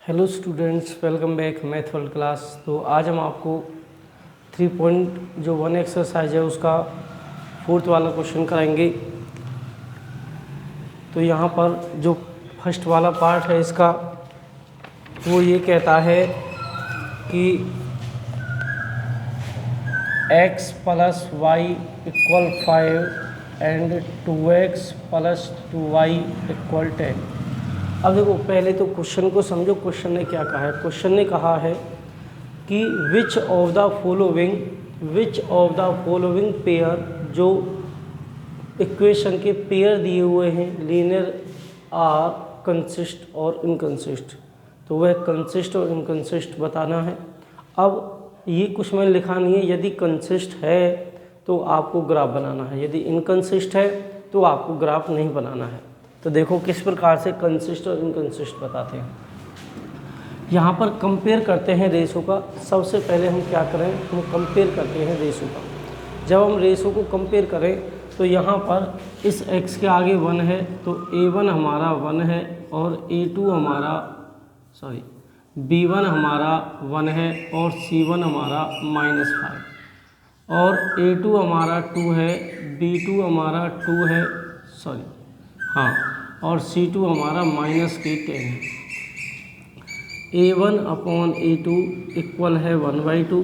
Hello students, welcome back math world class. तो आज हम आपको 3.1 एक्सरसाइज है उसका फोर्थ वाला क्वेश्चन कराएंगे। तो यहाँ पर जो फर्स्ट वाला पार्ट है इसका वो ये कहता है कि x + y = 5 and 2x + 2y = 10। अब देखो, पहले तो क्वेश्चन को समझो। क्वेश्चन ने क्या कहा है? क्वेश्चन ने कहा है कि which of the following pair, जो इक्वेशन के पेयर दिए हुए हैं लीनियर आर कंसिस्ट और इनकंसिस्ट, तो वह कंसिस्ट और इनकंसिस्ट बताना है। अब ये कुछ मैंने लिखा नहीं है। यदि कंसिस्ट है तो आपको ग्राफ बनाना है, यदि इनकंसिस्ट है तो आपको ग्राफ नहीं बनाना है। तो देखो किस प्रकार से कंसिस्ट और इनकंसिस्ट बताते हैं। यहाँ पर कंपेयर करते हैं रेशो का। सबसे पहले हम क्या करें, हम कंपेयर करते हैं रेशो का। जब हम रेशो को कंपेयर करें तो यहाँ पर इस x के आगे 1 है तो a1 हमारा 1 है और b1 हमारा 1 है और c1 हमारा -5 और a2 हमारा 2 है, b2 हमारा 2 है, और c2 हमारा -10 है। a1/a2 इक्वल है 1/2,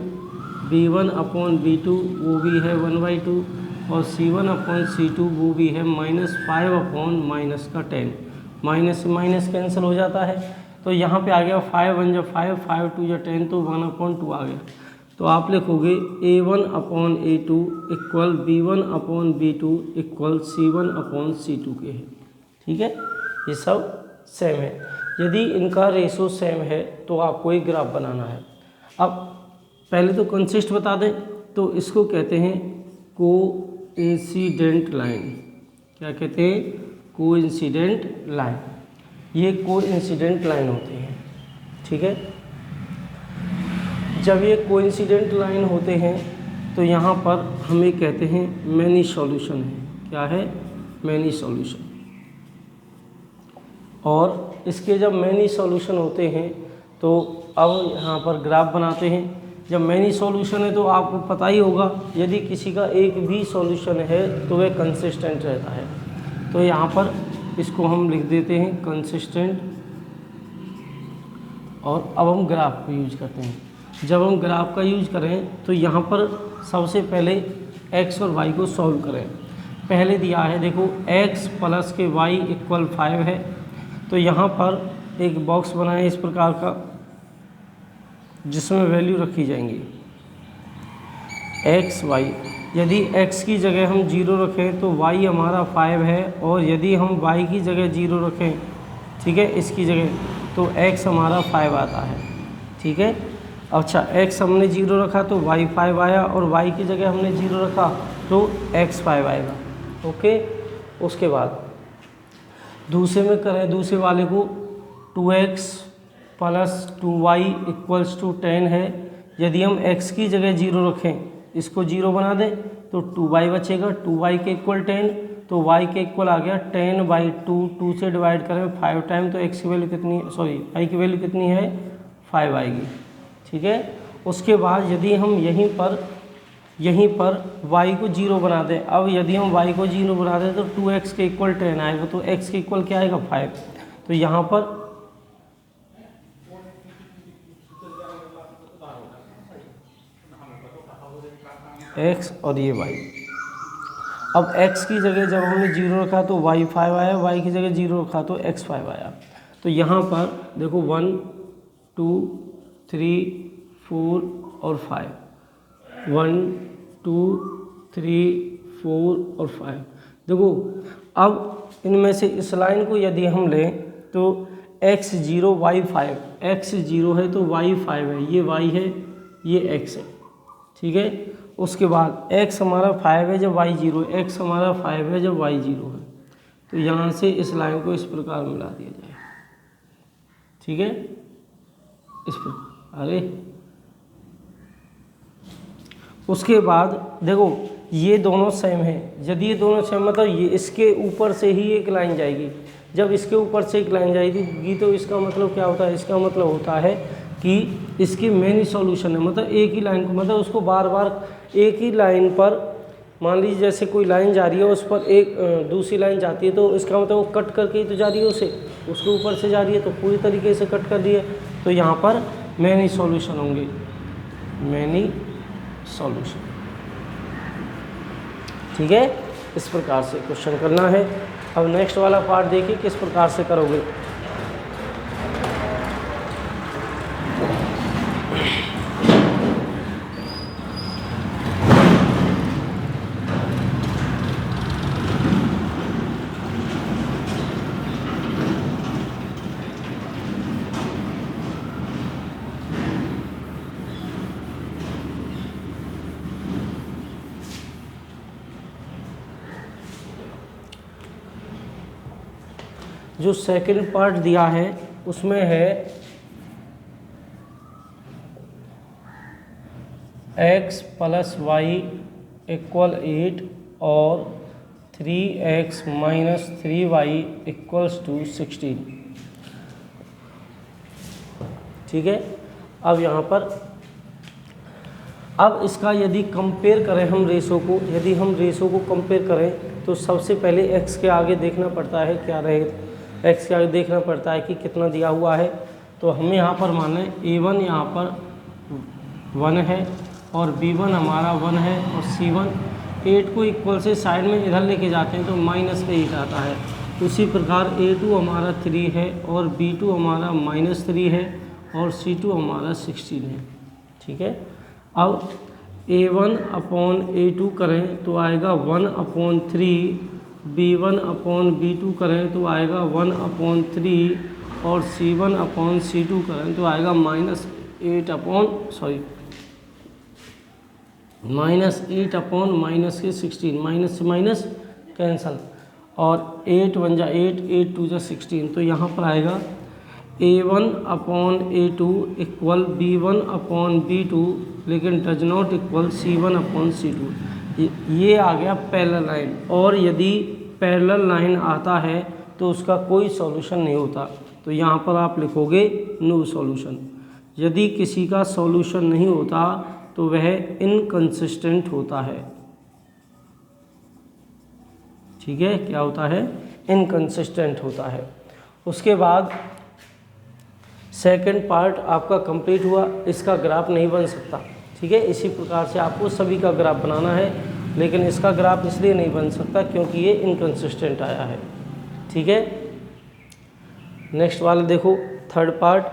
b1/b2 वो भी है 1/2 और c1/c2 वो भी है -5/-10। माइनस से माइनस कैंसिल हो जाता है। तो यहाँ पे आ गया 5 1 5, 5 2 10, तो 1/2 आ गया। तो आप लिखोगे a1/a2 equal b1/b2 equal c1/c2 के है। ठीक है, ये सब सेम है। यदि इनका रेशो सेम है तो आपको एक ग्राफ बनाना है। अब पहले तो कंसिस्ट बता दें, तो इसको कहते हैं कोइंसिडेंट लाइन। क्या कहते हैं? Coincident line. ये कोइंसिडेंट लाइन होती है। ठीक है, जब ये कोइंसिडेंट लाइन होते हैं तो यहाँ पर हमें कहते हैं मैनी सॉल्यूशन है। क्या है? Many solution. और इसके जब मैनी सॉल्यूशन होते हैं तो अब यहाँ पर ग्राफ बनाते हैं। जब मैनी सॉल्यूशन है तो आपको पता ही होगा, यदि किसी का एक भी सॉल्यूशन है तो वह कंसिस्टेंट रहता है। तो यहाँ पर इसको हम लिख देते हैं कंसिस्टेंट। और अब हम ग्राफ को यूज करते हैं। जब हम ग्राफ का यूज करें तो यहाँ पर सबसे पहले x और y को सॉल्व करें। पहले दिया है, देखो x + के y = 5 है। तो यहाँ पर एक बॉक्स बनाएं इस प्रकार का, जिसमें वैल्यू रखी जाएंगी x y। यदि x की जगह हम 0 रखें तो y हमारा 5 है, और यदि हम y की जगह 0 रखें, ठीक है, इसकी जगह, तो x हमारा 5 आता है। ठीक है, अच्छा x हमने 0 रखा तो y 5 आया, और y की जगह हमने 0 रखा तो x 5 आएगा। ओके, उसके बाद दूसरे में करें, दूसरे वाले को 2x + 2y = 10 है। यदि हम x की जगह 0 रखें, इसको 0 बना दें, तो 2y बचेगा। 2y के इक्वल 10, तो y के इक्वल आ गया 10/2। 2 से डिवाइड करें 5 टाइम, तो x की वैल्यू कितनी, y की वैल्यू कितनी है? 5 आएगी। ठीक है, उसके बाद यदि हम यहीं पर y को 0 बना दें, अब यदि हम y को 0 बना दें तो 2x के इक्वल 10 आएगा, तो x के इक्वल क्या आएगा? 5। तो यहाँ पर x और ये y। अब x की जगह जब हमने 0 रखा तो y 5 आया, y की जगह 0 रखा तो x 5 आया। तो यहाँ पर देखो 1 2 3 4 और 5, 1 2 3 4 और 5। देखो, अब इनमें से इस लाइन को यदि हम लें तो x 0 y 5, x 0 है तो y 5 है, ये y है, ये x है। ठीक है, उसके बाद x हमारा 5 है जब y 0 है, x हमारा 5 है जब y 0 है। तो यहाँ से इस लाइन को इस प्रकार मिला दिया जाए। ठीक है, इस प्रकार। अरे उसके बाद देखो ये दोनों सेम है। यदि ये दोनों सेम, मतलब ये इसके ऊपर से ही एक लाइन जाएगी। जब इसके ऊपर से एक लाइन जाएगी तो इसका मतलब क्या होता है, इसका मतलब होता है कि इसकी मेनी सॉल्यूशन है, मतलब एक ही लाइन को, मतलब उसको बार बार एक ही लाइन पर, मान लीजिए जैसे कोई लाइन जा रही है उस पर एक दूसरी लाइन जाती है तो इसका मतलब वो कट करके ही तो जा रही है, उसके ऊपर से जा रही है तो पूरी तरीके से कट कर रही है, तो यहाँ पर मेनी सॉल्यूशन होंगे, मेनी सॉल्यूशन। ठीक है, इस प्रकार से क्वेश्चन करना है। अब नेक्स्ट वाला पार्ट देखिए किस प्रकार से करोगे। जो सेकंड पार्ट दिया है उसमें है x + y = 8 और 3x - 3y = 16। ठीक है, अब यहाँ पर अब इसका यदि कंपेयर करें हम रेशो को, यदि हम रेशो को कंपेयर करें तो सबसे पहले x के आगे देखना पड़ता है क्या रहे, x के आगे देखना पड़ता है कि कितना दिया हुआ है। तो हमें यहाँ पर माना है a1 यहाँ पर 1 है और b1 हमारा 1 है और c1 8 को इक्वल से साइड में इधर लेके जाते हैं तो -8 आता है। उसी प्रकार a2 हमारा 3 है और b2 हमारा -3 है और c2 हमारा 16 है। ठीक है, अब a1/a2 करें तो आएगा 1/3, b1/b2 करें तो आएगा 1/3 और c1/c2 करें तो आएगा -8/-16, माइनस से माइनस कैंसल और 8 1 जा 8, 8 2 जा 16। तो यहाँ पर आएगा a1/a2 = b1/b2 लेकिन डज नॉट इक्वल c1/c2। ये आ गया पैरेलल लाइन, और यदि पैरेलल लाइन आता है तो उसका कोई सॉल्यूशन नहीं होता, तो यहाँ पर आप लिखोगे नो सॉल्यूशन। यदि किसी का सॉल्यूशन नहीं होता तो वह इनकंसिस्टेंट होता है। ठीक है, क्या होता है, इनकंसिस्टेंट होता है। उसके बाद सेकंड पार्ट आपका कंप्लीट हुआ, इसका ग्राफ नहीं बन सकता। ठीक है, इसी प्रकार से आपको सभी का ग्राफ बनाना है, लेकिन इसका ग्राफ इसलिए नहीं बन सकता क्योंकि ये इनकंसिस्टेंट आया है। ठीक है, नेक्स्ट वाला देखो, थर्ड पार्ट।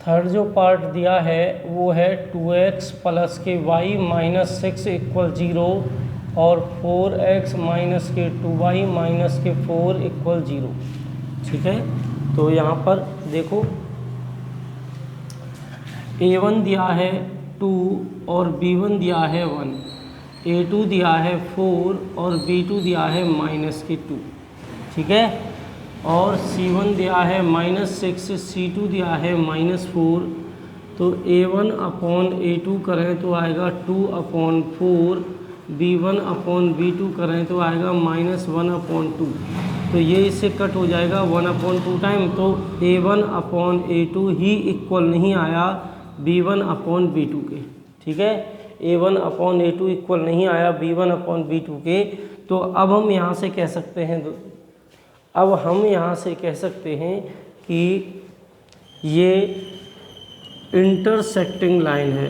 थर्ड जो पार्ट दिया है वो है 2x + के y - 6 = 0 और 4x - के 2y - के 4 = 0। ठीक है, तो यहाँ पर देखो a1 दिया है 2 और b1 दिया है 1, a2 दिया है 4 और b2 दिया है -2। ठीक है, और c1 दिया है -6, c2 दिया है -4। तो a1/a2 करें तो आएगा 2/4, b1/b2 करें तो आएगा -1/2। तो ये इससे कट हो जाएगा 1/2 टाइम, तो a1/a2 ही इक्वल नहीं आया b1/b2 के। ठीक है, a1/a2 इक्वल नहीं आया b1/b2 के। तो अब हम यहाँ से कह सकते हैं, कि ये इंटरसेक्टिंग लाइन है।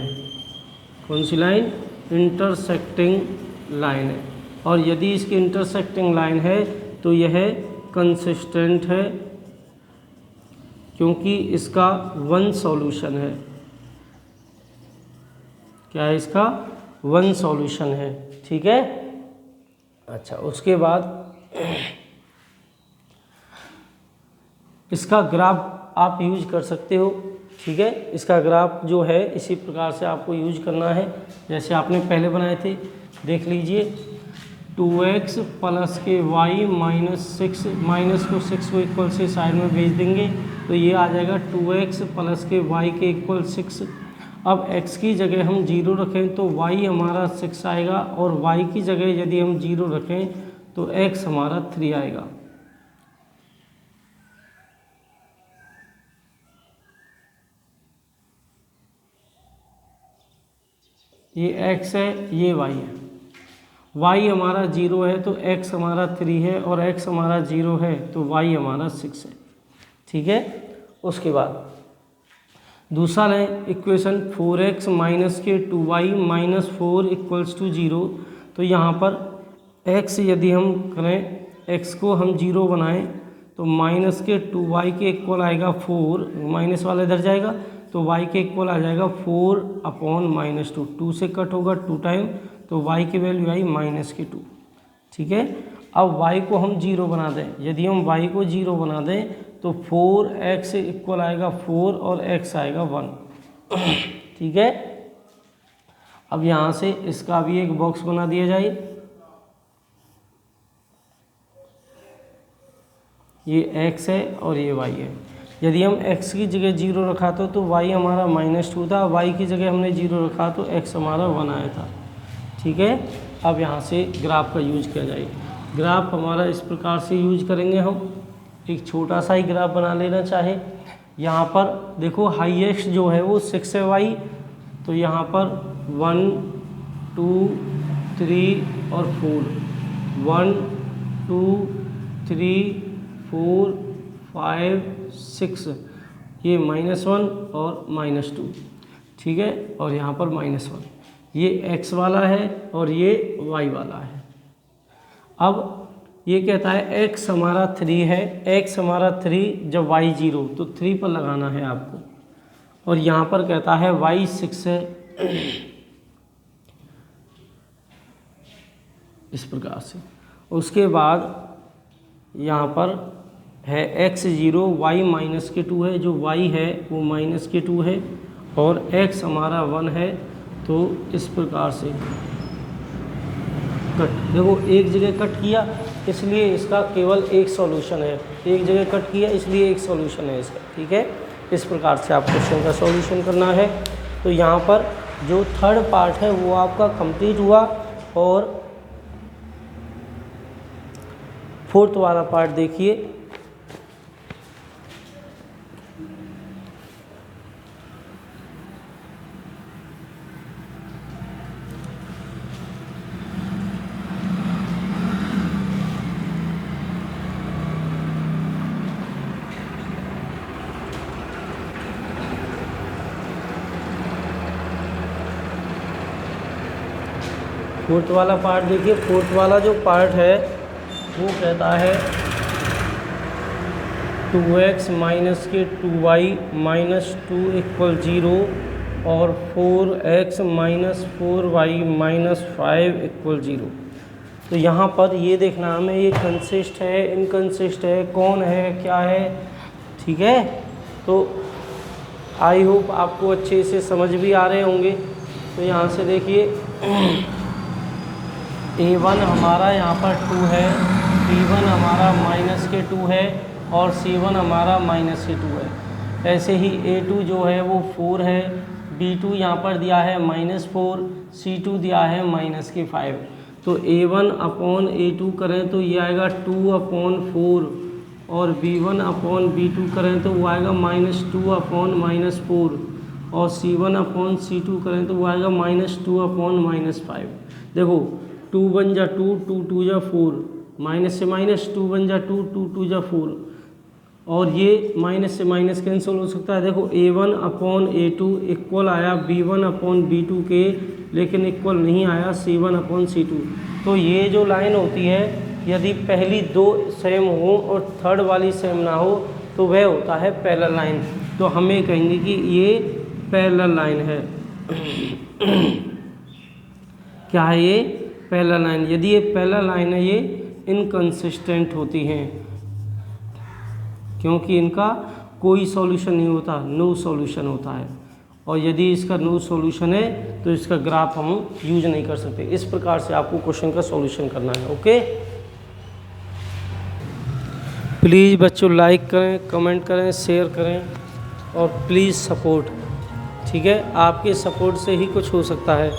कौन सी लाइन, इंटरसेक्टिंग लाइन है, और यदि इसकी इंटरसेक्टिंग लाइन है तो यह कंसिस्टेंट है क्योंकि इसका वन सॉल्यूशन है। क्या है, इसका वन सॉल्यूशन है। ठीक है, अच्छा, उसके बाद इसका ग्राफ आप यूज कर सकते हो। ठीक है। इसका ग्राफ जो है इसी प्रकार से आपको यूज करना है जैसे आपने पहले बनाए थे। देख लीजिए 2x प्लस के y माइनस 6, माइनस को 6 को इक्वल से साइड में भेज देंगे तो ये आ जाएगा 2x प्लस के y के इक्वल 6। अब x की जगह हम 0 रखें तो y हमारा 6 आएगा और y की जगह यदि हम 0 रखें तो x हमारा 3 आएगा। ये x है, ये y है। y हमारा 0 है तो x हमारा 3 है और x हमारा 0 है तो y हमारा 6 है। ठीक है। उसके बाद दूसरा है इक्वेशन 4x माइनस के 2y माइनस 4 इक्वल्स टू 0। तो यहाँ पर x यदि हम करें, x को हम 0 बनाएं तो माइनस के 2y के इक्वल आएगा 4, माइनस वाला इधर जाएगा तो y के इक्वल आ जाएगा 4 अपॉन माइनस 2, 2 से कट होगा 2 टाइम तो y की वैल्यू आई माइनस के 2। ठीक है। अब y को हम 0 बना दें, यदि हम y को 0 बना दें तो 4x इक्वल आएगा 4 और x आएगा 1। ठीक है। अब यहाँ से इसका भी एक बॉक्स बना दिया जाए। ये x है और ये y है। यदि हम x की जगह 0 रखा तो y हमारा -2 था, y की जगह हमने 0 रखा तो x हमारा 1 आया था। ठीक है। अब यहाँ से ग्राफ का यूज किया जाए। ग्राफ हमारा इस प्रकार से यूज करेंगे हम, एक छोटा सा ही ग्राफ बना लेना चाहे। यहाँ पर देखो हाईएस्ट जो है वो 6 है y, तो यहाँ पर 1 2 3 और 4, 1 2 3 4 5 6, ये -1 और -2। ठीक है। और यहाँ पर -1, ये x वाला है और ये y वाला है। अब ये कहता है x हमारा 3 है, x हमारा 3 जब y 0 तो 3 पर लगाना है आपको, और यहाँ पर कहता है y 6 है। इस प्रकार से उसके बाद यहाँ पर है x 0, y -2 है, जो y है वो -2 है और x हमारा 1 है। तो इस प्रकार से कट, देखो एक जगह कट किया इसलिए इसका केवल एक सॉल्यूशन है, एक जगह कट किया इसलिए एक सॉल्यूशन है इसका। ठीक है। इस प्रकार से आप क्वेश्चन का सॉल्यूशन करना है। तो यहाँ पर जो थर्ड पार्ट है वो आपका कंप्लीट हुआ और फोर्थ वाला पार्ट देखिए। फोर्थ वाला पार्ट देखिए। फोर्थ वाला जो पार्ट है वो कहता है 2x माइनस के 2y माइनस 2 इक्वल 0 और 4x minus 4y minus 5 equal 0। तो यहाँ पर ये देखना हमें, ये कंसिस्ट है इनकंसिस्ट है, कौन है क्या है। ठीक है। तो आई होप आपको अच्छे से समझ भी आ रहे होंगे। तो यहाँ से देखिए A1 हमारा यहाँ पर 2 है, B1 हमारा -2 है और C1 हमारा -2 है। ऐसे ही A2 जो है वो 4 है, B2 यहाँ पर दिया है -4, C2 दिया है -5। तो A1 अपॉन A2 करें तो ये आएगा 2/4 और B1 अपॉन B2 करें तो वो आएगा -2/4 और C1 अपॉन C2 करें तो वो आएगा -2/5। देखो 2 बन जा 2, 2 2 जा 4, माइनस से माइनस 2 बन जा 2, 2 2 जा 4 और ये माइनस से माइनस कैंसिल हो सकता है। देखो A1 अपॉन A2 इक्वल आया B1 अपॉन B2 के, लेकिन इक्वल नहीं आया C1 अपॉन C2। तो ये जो लाइन होती है यदि पहली दो सेम हो और थर्ड वाली सेम ना हो तो वह होता है पैरेलल लाइन। तो हमें कहेंगे कि ये पैरेलल लाइन है। क्या है ये? Parallel line. यदि ये पैरेलल लाइन है ये इनकंसिस्टेंट होती हैं क्योंकि इनका कोई सॉल्यूशन नहीं होता, नो सॉल्यूशन होता है। और यदि इसका नो सॉल्यूशन है तो इसका ग्राफ हम यूज नहीं कर सकते। इस प्रकार से आपको क्वेश्चन का सॉल्यूशन करना है। ओके, प्लीज़ बच्चों लाइक करें, कमेंट करें, शेयर करें और प्लीज़ सपोर्ट। ठीक है, आपके सपोर्ट से ही कुछ हो सकता है।